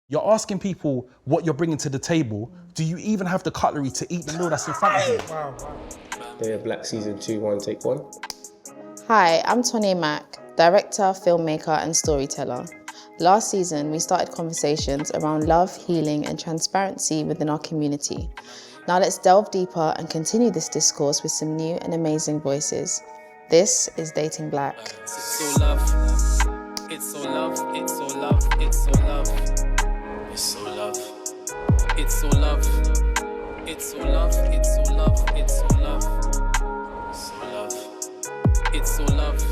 You're asking people what you're bringing to the table. Do you even have the cutlery to eat the meal that's in front of you? Wow. They're Black Season 2, 1, take 1. Hi, I'm Tony Mack, director, filmmaker and storyteller. Last season, we started conversations around love, healing and transparency within our community. Now let's delve deeper and continue this discourse with some new and amazing voices. This is Dating Black. It's so love, it's so love, it's so love, it's so love. It's so love, it's so love, it's so love, it's so love, it's so love. It's so love, it's so love,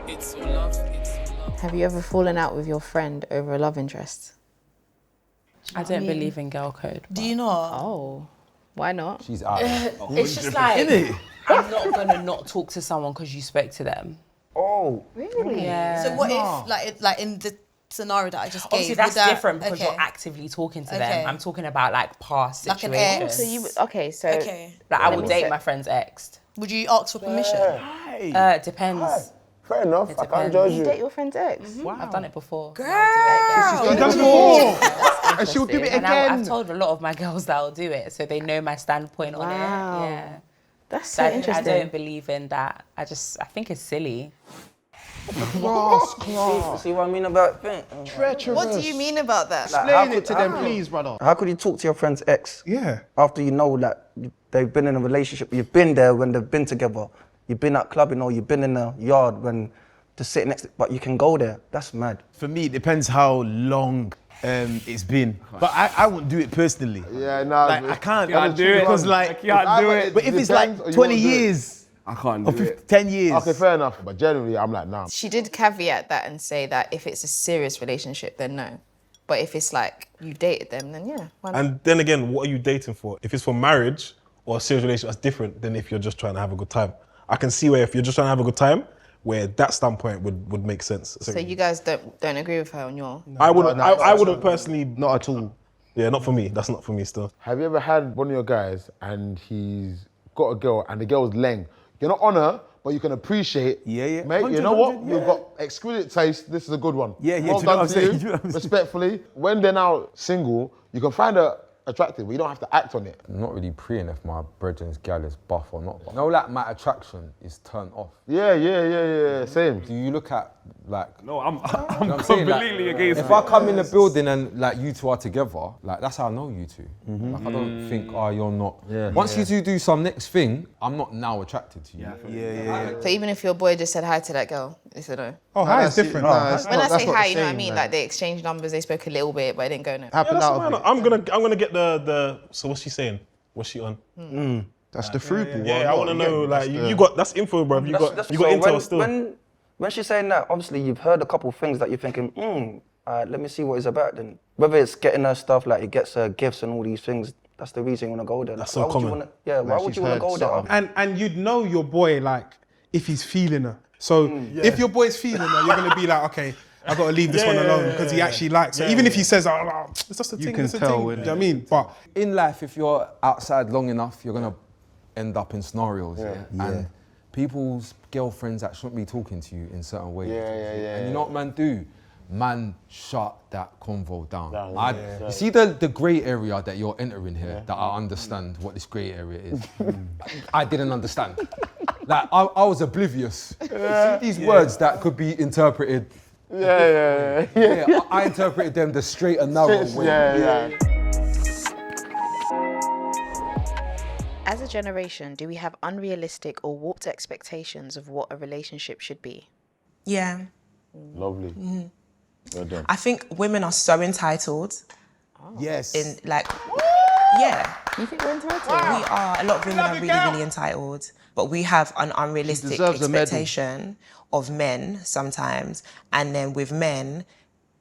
it's so love, it's so love. Have you ever fallen out with your friend over a love interest? I don't believe in girl code. Do you not? Oh, why not? She's out. It's just like, I'm not gonna not talk to someone because you spoke to them. Oh, Really? Yeah. So what if, like in the scenario that I just gave? Obviously that's would that- different because okay. you're actively talking to Okay. them. I'm talking about like past Like an situations. ex? So you, so Okay. Like I Let would me date say- my friend's ex. Would you ask for permission? It depends. fair enough. It I can't depends. judge you you. date your friend's ex? I've done it before. Girl! She's done it before. And she'll do it And again. I've told a lot of my girls that I'll do it, so they know my standpoint on Wow. it. Yeah. That's so I interesting. don't believe in that. I think it's silly. See what I mean about it? Treacherous. What do you mean about that? Explain it to them, please, brother. How could you talk to your friend's ex Yeah. after you know that they've been in a relationship? You've been there when they've been together. You've been out clubbing or you've been in the yard when to sit next to, but you can go there. That's mad. For me, it depends how long it's been. But I wouldn't do it personally. Yeah, no. Like, I can't do it because like, can't do it. but if it's Depends, like or you 20 won't do it. years I can't or do it. 10 years. Okay, fair enough. But generally, I'm like, nah. She did caveat that and say that if it's a serious relationship, then no. But if it's like you've dated them, then yeah, why not? And then again, what are you dating for? If it's for marriage or a serious relationship, that's different than if you're just trying to have a good time. I can see where if you're just trying to have a good time, where that standpoint would make sense. So you guys don't agree with her on your... I wouldn't personally. Not at all. Yeah, not for me. That's not for me still. Have you ever had one of your guys and he's got a girl and the girl's leng? You're not on her, but you can appreciate. Yeah. Mate, you 100, know what? 100, You've got exquisite taste. This is a good one. Yeah, Well do you know done what I'm to saying? you, Do you know what I'm saying? respectfully. When they're now single, you can find her attractive, but you don't have to act on it. I'm not really preying if my brethren's gal is buff or not. No, like my attraction is turned off. Yeah. Same. Do you look at like? No, I'm You know what I'm saying? completely Like, against if it. I come in the building and like you two are together, like that's how I know you two. Like I don't think, oh, you're not. Once you two do some next thing, I'm not now attracted to you. So even if your boy just said hi to that girl, they said no. Oh, hi is different. When I say hi, you know what I mean? Like they exchanged numbers, they spoke a little bit, but it didn't go no. Happened That's out fine. of it. I'm gonna get the. So what's she saying? What's she on? That's the frugal. Yeah, I want to know. Like you got that's info, bro. You got So intel still. When she's saying that, obviously you've heard a couple of things that you're thinking, let me see what it's about then. Whether it's getting her stuff, like it gets her gifts and all these things, that's the reason you want to go there. That's Like, so why would you common. why would you want to go there? And you'd know your boy, like, if he's feeling her. So if your boy's feeling her, you're going to be like, okay, I got to leave this one alone because he actually likes her. Even if he says, oh, it's just a thing, can it's a tell, thing. Do you know what I mean? But In life, if you're outside long enough, you're gonna end up in scenarios. And people's girlfriends that shouldn't be talking to you in certain ways. And you know what man do? Man, shut that convo down. You see the grey area that you're entering here, that I understand what this grey area is. I didn't understand. Like, I was oblivious. See these words that could be interpreted. I interpreted them the straight and narrow way. As a generation, do we have unrealistic or warped expectations of what a relationship should be? Yeah. Lovely. Well done. I think women are so entitled. yes. In like, yeah. You think we're entitled? We are, a lot of women are really entitled, but we have an unrealistic deserves a medal. expectation of men sometimes. And then with men,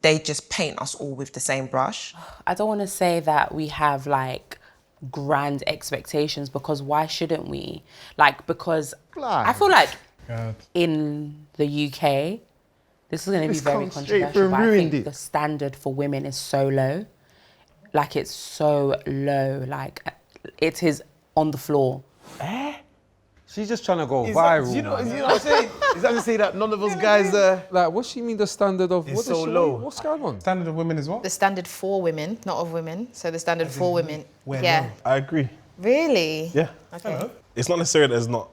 they just paint us all with the same brush. I don't want to say that we have like grand expectations because why shouldn't we? Like, because I feel like in the UK, this is going to be very controversial, but I think the standard for women is so low. Like, it's so low. Like, it is on the floor. She's just trying to go Is viral. that, you know man. what I'm saying? Is that to say that none of us guys Like, what she mean the standard of... It's what does so she low. mean? What's going on? Standard of women is what? The standard for women, not of women. So the standard for women. Where Yeah. I agree. Really? Yeah. Okay. It's not necessarily that there's not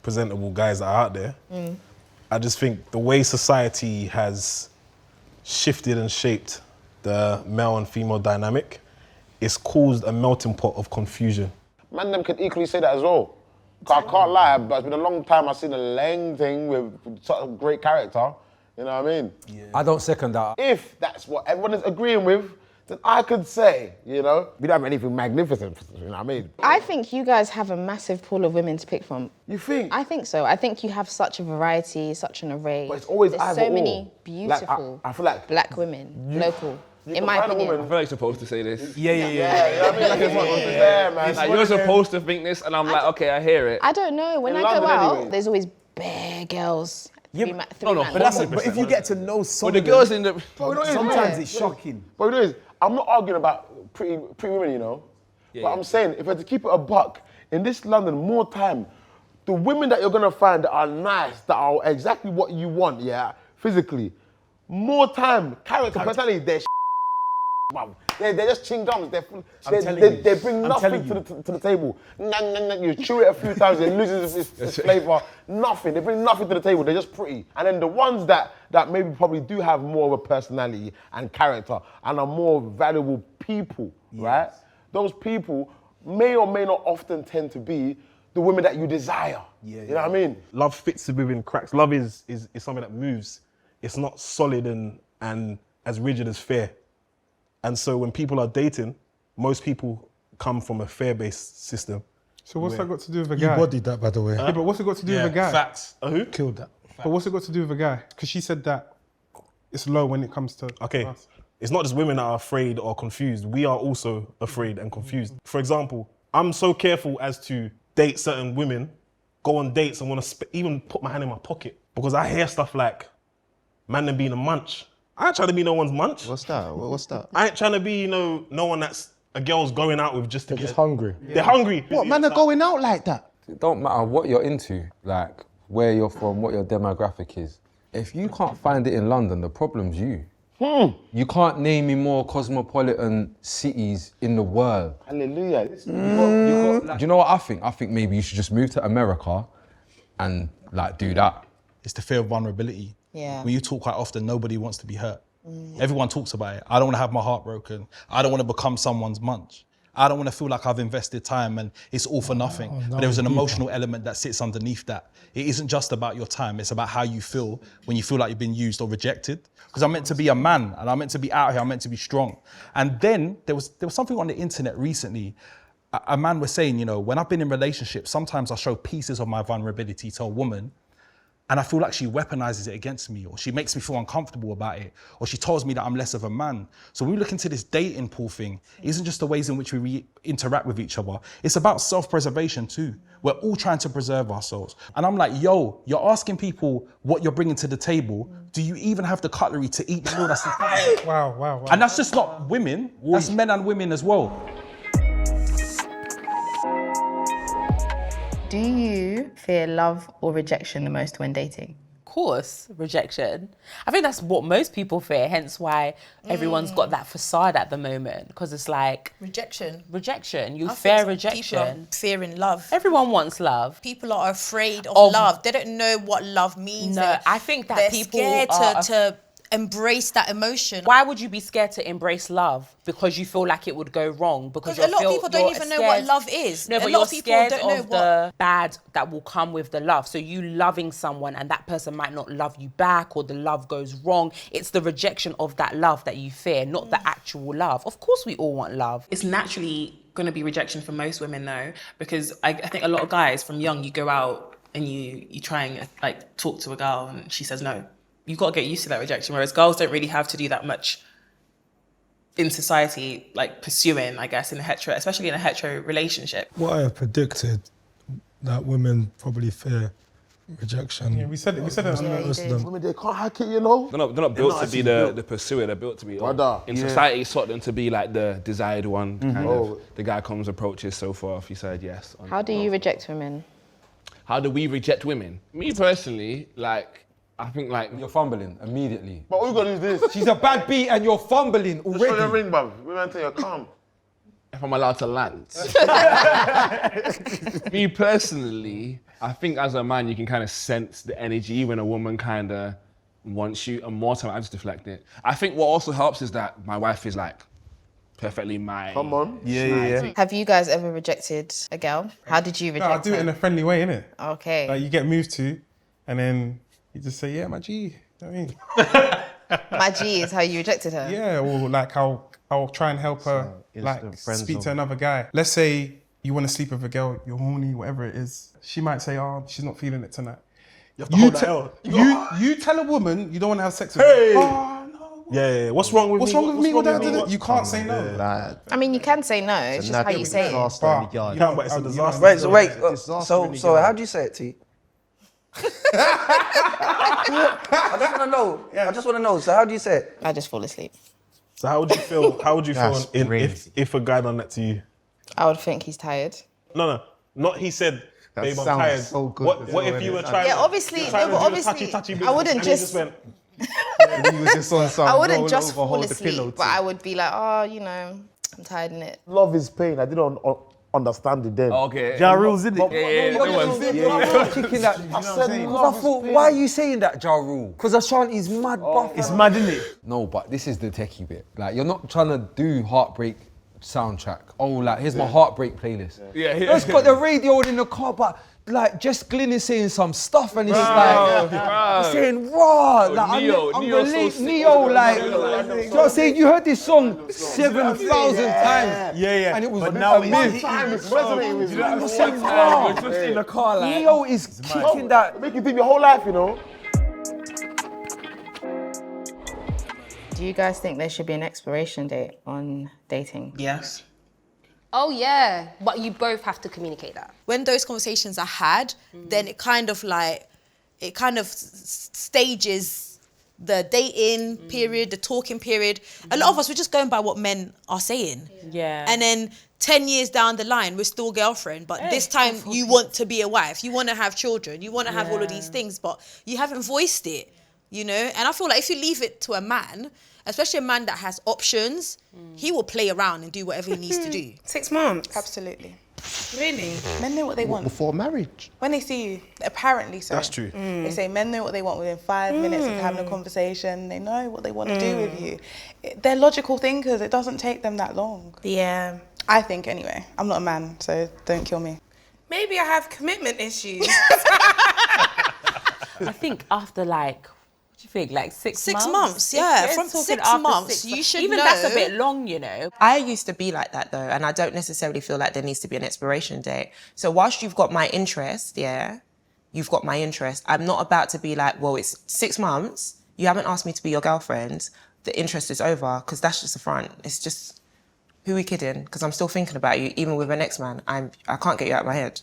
presentable guys that are out there. I just think the way society has shifted and shaped the male and female dynamic, it's caused a melting pot of confusion. Man, them could equally say that as well. 'Cause I can't lie, but it's been a long time I've seen a Lang thing with such a great character. You know what I mean? I don't second that. If that's what everyone is agreeing with, then I could say, you know, we don't have anything magnificent, you know what I mean? I think you guys have a massive pool of women to pick from. You think? I think so. I think you have such a variety, such an array. But it's always There's either so or. many Like, beautiful I feel like black women, local. you In can my find a opinion. woman- I feel like you're supposed to say this. Yeah. Yeah, you know what I mean? Like, it's what it's there, man. Like, you're supposed to think this, and I'm like, okay, I hear it. I don't know. When In I go London out, anyway. there's always bare girls. Yeah, Three no, man. But if you get to know some But the of them, girls in the... But you know what it is? sometimes Yeah. it's shocking. But you know, what it is? I'm not arguing about pretty women, you know. But I'm saying, if I had to keep it a buck, in this London, more time, the women that you're gonna find that are nice, that are exactly what you want, yeah, physically, more time, character, personality, they're man. They're just chewing gums. They bring nothing to the table. You chew it a few times, it loses its flavour. Nothing. They bring nothing to the table. They're just pretty. And then the ones that maybe probably do have more of a personality and character and are more valuable people, right? Those people may or may not often tend to be the women that you desire. You know what I mean? Love fits within cracks. Love is something that moves. It's not solid and as rigid as fear. And so when people are dating, most people come from a fear-based system. So what's that got to do with a guy? You bodied that, by the way. Yeah, but what's it got to do with a guy? Facts. Who? Killed that. But what's it got to do with a guy? Because she said that it's low when it comes to us. It's not just women that are afraid or confused. We are also afraid and confused. For example, I'm so careful as to date certain women, go on dates and want to even put my hand in my pocket because I hear stuff like, man, them being a munch. I ain't trying to be no one's munch. What's that? What's that? I ain't trying to be, no one that's a girl's going out with just to They're just hungry. They're hungry. What, man are going out like that? It don't matter what you're into, like where you're from, what your demographic is. If you can't find it in London, the problem's you. You can't name me more cosmopolitan cities in the world. Hallelujah. Do you know what I think? I think maybe you should just move to America and like do that. It's the fear of vulnerability. Yeah. When you talk quite often, nobody wants to be hurt. Everyone talks about it. I don't want to have my heart broken. I don't want to become someone's munch. I don't want to feel like I've invested time and it's all for nothing. But there's an emotional element that sits underneath that. It isn't just about your time. It's about how you feel when you feel like you've been used or rejected. Because I'm meant to be a man and I'm meant to be out here. I'm meant to be strong. And then there was something on the internet recently. A man was saying, you know, when I've been in relationships, sometimes I show pieces of my vulnerability to a woman and I feel like she weaponizes it against me, or she makes me feel uncomfortable about it, or she tells me that I'm less of a man. So when we look into this dating pool thing, it isn't just the ways in which we interact with each other. It's about self-preservation too. We're all trying to preserve ourselves. And I'm like, yo, you're asking people what you're bringing to the table. Do you even have the cutlery to eat the meal that's in front of you? Wow. And that's just not women, that's men and women as well. Do you fear love or rejection the most when dating? Of course, rejection. I think that's what most people fear, hence why everyone's got that facade at the moment, because it's like... Rejection. You I fear think rejection. People are fearing love. Everyone wants love. People are afraid of love. They don't know what love means. No, I think that they're people scared are to embrace that emotion. Why would you be scared to embrace love? Because you feel like it would go wrong? Because a lot of people don't even know what love is. No, a but lot you're of people scared don't know of the bad that will come with the love. So you loving someone and that person might not love you back, or the love goes wrong. It's the rejection of that love that you fear, not the actual love. Of course we all want love. It's naturally going to be rejection for most women though, because I think a lot of guys from young, you go out and you try and like talk to a girl and she says no. You've got to get used to that rejection, whereas girls don't really have to do that much in society, like pursuing, I guess, especially in a hetero relationship. What I have predicted, that women probably fear rejection. Yeah, we said it. Women, they can't hack it, you know? They're not built to be the pursuer, they're built to be... In society, it's taught them to be like the desired one. Kind of. The guy comes, approaches, so forth, he said yes. How do you reject women? how do we reject women? Me personally, like, I think like... You're fumbling immediately. But all you gotta do is this. She's a bad beat and you're fumbling Just show your already. ring, bruv. Women until you're calm. If I'm allowed to land. Me personally, I think as a man, you can kind of sense the energy when a woman kind of wants you, and more time I just deflect it. I think what also helps is that my wife is like perfectly my... Come on. Yeah. Have you guys ever rejected a girl? How did you reject No, I do it in a friendly way, innit? Okay. Like you get moved to, and then you just say, yeah, my G. You know what I mean? My G is how you rejected her? Yeah, or like I'll try and help her, like speak to another guy. Let's say you want to sleep with a girl, you're horny, whatever it is. She might say, oh, she's not feeling it tonight. You have to hold that L. You tell a woman you don't want to have sex with her. Oh, no. Yeah. What's wrong with me? What's wrong with me? You can't say no. I mean, you can say no, it's just how you say it. You can't, but it's a disaster. Wait, so how do you say it, T? I just want to know. So how do you say it? I just fall asleep. So how would you feel? How would you feel if a guy done that to you? I would think he's tired. No, not he said. That Babe, I'm sounds tired. so good What as well, if you were innit? trying? Yeah, obviously, trying no, to but do the obviously, touchy I wouldn't and he just. went, He was just on some I wouldn't roll just over, fall hold the pillow asleep, but I would be like, oh, you know, I'm tired in it. Love is pain. I didn't understand it then. Okay. Ja Rule's in it. I thought, why are you saying that, Ja Rule? Because Ashanti's mad buff. It's mad, isn't it? No, but this is the techie bit. Like, you're not trying to do heartbreak soundtrack. Oh, like, here's my heartbreak playlist. Yeah. It's got the radio in the car, but like, Jess Glynn is saying some stuff and it's like, saying raw. Like, Neo, I'm Neo relate, so Neo, sick. like, you know what I'm saying? You heard this song 7,000 times. Yeah. And it was But now a myth. Time is resonating with you. I'm saying raw. You're just in the car like... Neo is kicking that. Make you think your whole life, you know. Do you guys think there should be an expiration date on dating? Yes. Oh yeah, but you both have to communicate that. When those conversations are had, then it kind of stages the dating period, the talking period. A lot of us, we're just going by what men are saying. Yeah. And then 10 years down the line, we're still girlfriend, but this time you want to be a wife, you want to have children, you want to have all of these things, but you haven't voiced it, you know? And I feel like if you leave it to a man, especially a man that has options, he will play around and do whatever he needs to do. 6 months. Absolutely. Really? Men know what they want. Before marriage. When they see you, apparently so. That's true. They say men know what they want within 5 minutes of having a conversation. They know what they want to do with you. They're logical thinkers. It doesn't take them that long. Yeah. I think anyway. I'm not a man, so don't kill me. Maybe I have commitment issues. I think after like, what do you think, like 6 months? 6 months, yeah. It's From talking 6 after months, 6 you should Even know. that's a bit long, you know. I used to be like that though, and I don't necessarily feel like there needs to be an expiration date. So whilst you've got my interest, you've got my interest. I'm not about to be like, well, it's 6 months, you haven't asked me to be your girlfriend, the interest is over, because that's just a front. It's just, who are we kidding? Because I'm still thinking about you, even with an ex-man. I can't get you out of my head.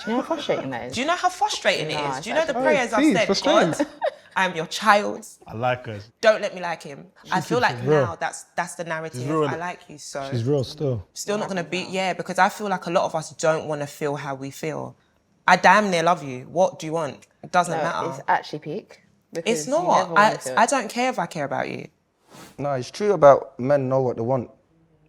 Do you know how frustrating that is? Do you know how frustrating it No, is? it's Do you know the actually- prayers I've said, God, I am your child. I like her. Don't let me like him. I feel like now that's the narrative. real. I like you, so She's real still. still not gonna be because I feel like a lot of us don't want to feel how we feel. I damn near love you. What do you want? It doesn't matter. It's actually peak. because It's you not. never wanna feel I it. don't care if I care about you. No, it's true about men know what they want.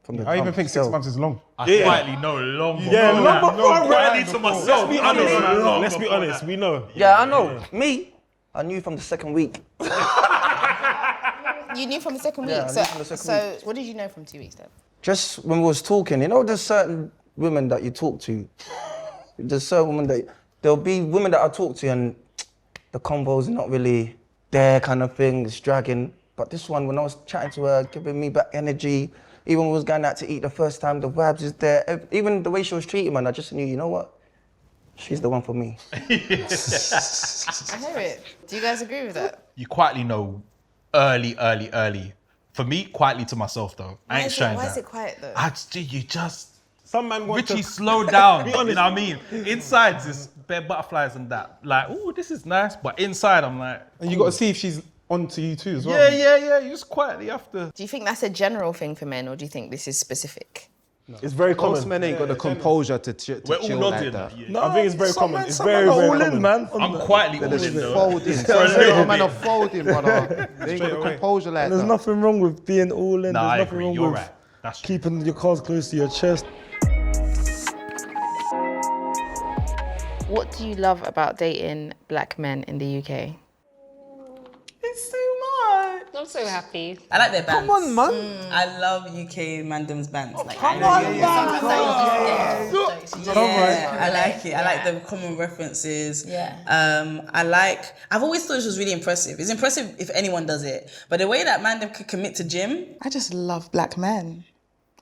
From the I even jump. think 6 months is long. I quietly know long before. Yeah, No, long no, before. no, Quietly no, to no, myself. no, I know, no, man. no, Let's be before honest. that. We know. Yeah, I know. Me, I knew from the second week. You knew from the second week. Yeah, I knew from the second So what did you know from 2 weeks then? Just when we was talking, you know, there's certain women that you talk to. There's certain women that there'll be women that I talk to and the convo's not really there, kind of thing. It's dragging. But this one, when I was chatting to her, giving me back energy, even when we was going out to eat the first time, the vibes is there. Even the way she was treating me, I just knew, you know what? She's the one for me. I hear it. Do you guys agree with that? You quietly know early. For me, quietly to myself though. I ain't showing Why that. is it quiet though? You just... Some man want Richie, to... slow down. Be You know honest. what I mean? Inside, there's bare butterflies and that. Like, oh, this is nice. But inside, I'm like... And you got to see if she's onto you too as well. Yeah. You just quietly have to... Do you think that's a general thing for men, or do you think this is specific? It's very common. Most men ain't got the composure to chill We're all like nodding. that. I think it's very common. It's very, man are very all common. in, man. I'm quietly all They're in, just though. folding. For a little Man are bit. folding, brother. They ain't got the composure like And there's that. nothing wrong with being all in. Nah, I There's nothing agree. wrong You're with right. That's true. keeping your cards close to your chest. What do you love about dating black men in the UK? It's so much. I'm so happy. I like their bands. Come on, man. I love UK Mandem's bands. Like, Come I on, I like it. I like the common references. I've always thought it was really impressive. It's impressive if anyone does it. But the way that Mandem could commit to gym. I just love black men.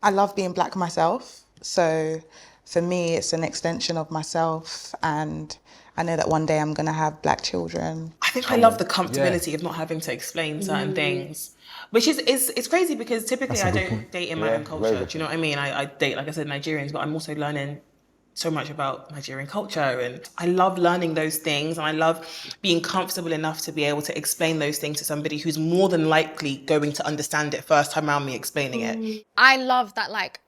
I love being black myself. So for me, it's an extension of myself. And I know that one day I'm going to have black children. I think I love the comfortability of not having to explain certain things. Which is it's crazy because typically I don't date in my own culture. Do you know what I mean? I date, like I said, Nigerians, but I'm also learning so much about Nigerian culture, and I love learning those things, and I love being comfortable enough to be able to explain those things to somebody who's more than likely going to understand it first time around me explaining it. I love that, like,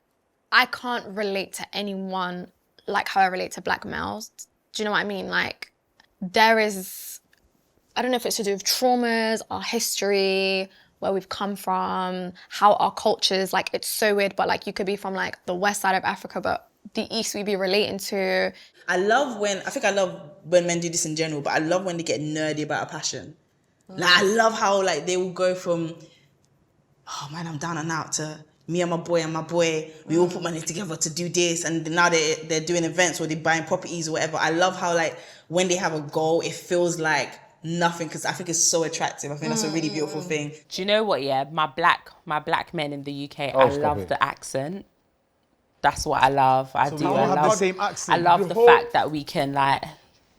I can't relate to anyone like how I relate to black males. Do you know what I mean? Like, there is, I don't know if it's to do with traumas, our history, where we've come from, how our cultures, like, it's so weird, but like, you could be from like the west side of Africa, but the East we be relating to. I love when men do this in general, but I love when they get nerdy about a passion. Like, I love how like they will go from, oh man, I'm down and out, to me and my boy, we all put money together to do this, and now they're doing events or they're buying properties or whatever. I love how like when they have a goal, it feels like nothing, because I think it's so attractive. I think that's a really beautiful thing. Do you know what? Yeah, my black men in the UK, I love the accent. That's what I love. I So do. we all I have love the same accent. I love the Yo. fact that we can like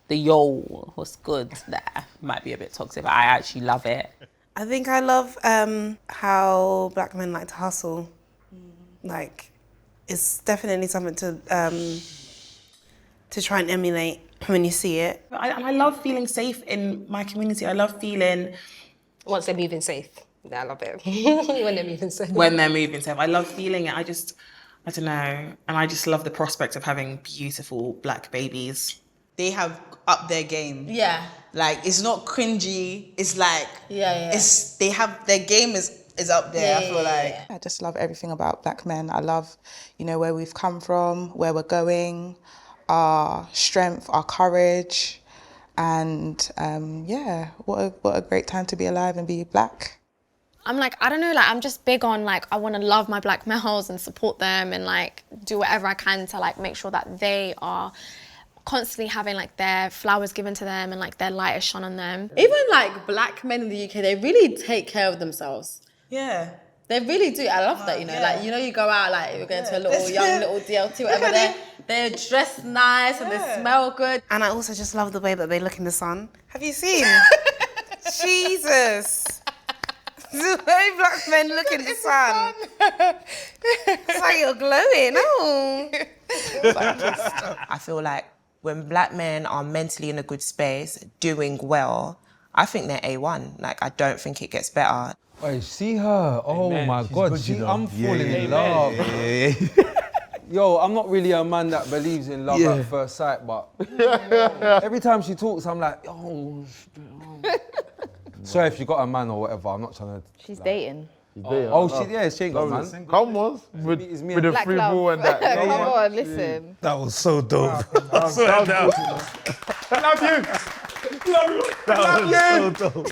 the yo, what's good. That might be a bit toxic, but I actually love it. I think I love how black men like to hustle. Like, it's definitely something to try and emulate when you see it. I love feeling safe in my community. I love feeling... Once they're moving safe. I love it. When they're moving safe. When they're moving safe. I love feeling it. I don't know. And I just love the prospect of having beautiful black babies. They have upped their game. Yeah. Like, it's not cringy. It's like, Yeah. it's, they have, their game is up there, I feel like. I just love everything about black men. I love, where we've come from, where we're going, our strength, our courage, and what a great time to be alive and be black. I'm like, I don't know, like, I'm just big on, like, I want to love my black males and support them and, like, do whatever I can to, like, make sure that they are constantly having, like, their flowers given to them and, like, their light is shone on them. Even, like, black men in the UK, they really take care of themselves. Yeah. They really do. I love that, Like, you go out, like, you're going to a young little DLT, whatever, they're dressed nice and they smell good. And I also just love the way that they look in the sun. Have you seen? Jesus. The way black men look in the sun. It's like you're glowing. Oh. I feel like when black men are mentally in a good space, doing well, I think they're A1. Like, I don't think it gets better. Wait, see her. Oh my God, I'm falling in Yeah. love. Yeah. Yo, I'm not really a man that believes in love at first sight, but every time she talks, I'm like, oh. Sorry if you got a man or whatever, I'm not trying to... She's dating. Oh, she ain't got a man. Come on, with the Black free love. ball and that. Come on, listen. That was so dope. I swear down. I love you. That was so dope.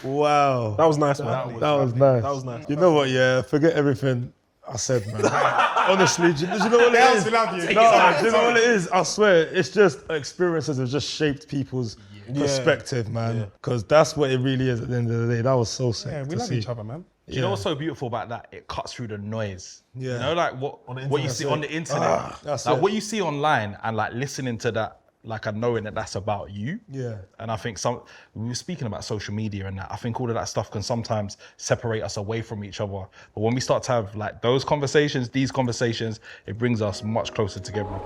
Wow. That was nice, man. That was nice. That was nice. You know what, yeah, forget everything I said, man. Honestly, do you know what it is? we love you. No, do you know what it is? I swear, it's just experiences that just shaped people's perspective, man. Because that's what it really is at the end of the day. That was so sick Yeah, we to love see. each other, man. Do you know what's so beautiful about that? It cuts through the noise. Yeah. You know, like what you see on the internet. That's like it. what you see online and like listening to that, like and knowing that that's about you. Yeah. And I think we were speaking about social media and that. I think all of that stuff can sometimes separate us away from each other. But when we start to have like these conversations, it brings us much closer together.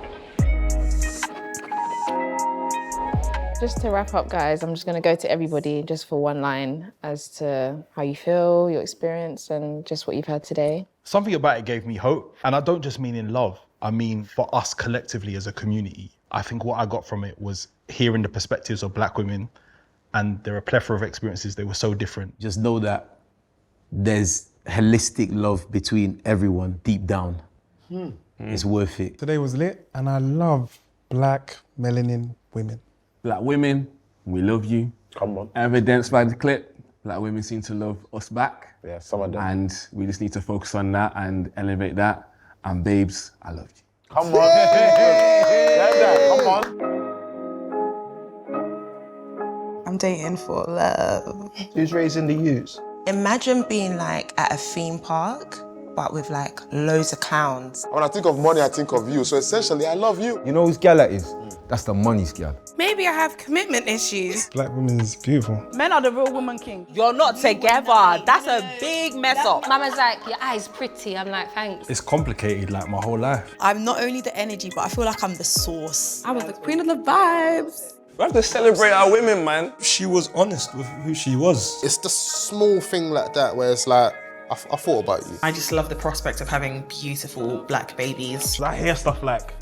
Just to wrap up, guys, I'm just going to go to everybody just for one line as to how you feel, your experience, and just what you've heard today. Something about it gave me hope. And I don't just mean in love. I mean for us collectively as a community. I think what I got from it was hearing the perspectives of black women, and there are a plethora of experiences. They were so different. Just know that there's holistic love between everyone deep down. It's worth it. Today was lit, and I love black melanin women. Black women, we love you. Come on. Evidenced by the clip, black women seem to love us back. Yeah, some of them. And we just need to focus on that and elevate that. And babes, I love you. Come on. Come on. I'm dating for love. Who's raising the youths? Imagine being like at a theme park, but with like loads of clowns. When I think of money, I think of you. So essentially, I love you. You know whose gal that is? That's the money's gal. Maybe I have commitment issues. Black women is beautiful. Men are the real woman king. You're not together. That's a big mess up. Mama's like, your eye's pretty. I'm like, thanks. It's complicated like my whole life. I'm not only the energy, but I feel like I'm the source. I was the queen of the vibes. We have to celebrate our women, man. She was honest with who she was. It's the small thing like that where it's like, I thought about you. I just love the prospect of having beautiful black babies. I hear stuff like,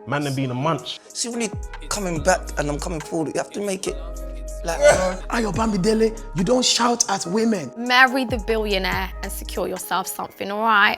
man them being a munch. It's really coming back and I'm coming forward. You have to make it like, Ayo Bamidele, you don't shout at women. Marry the billionaire and secure yourself something, all right?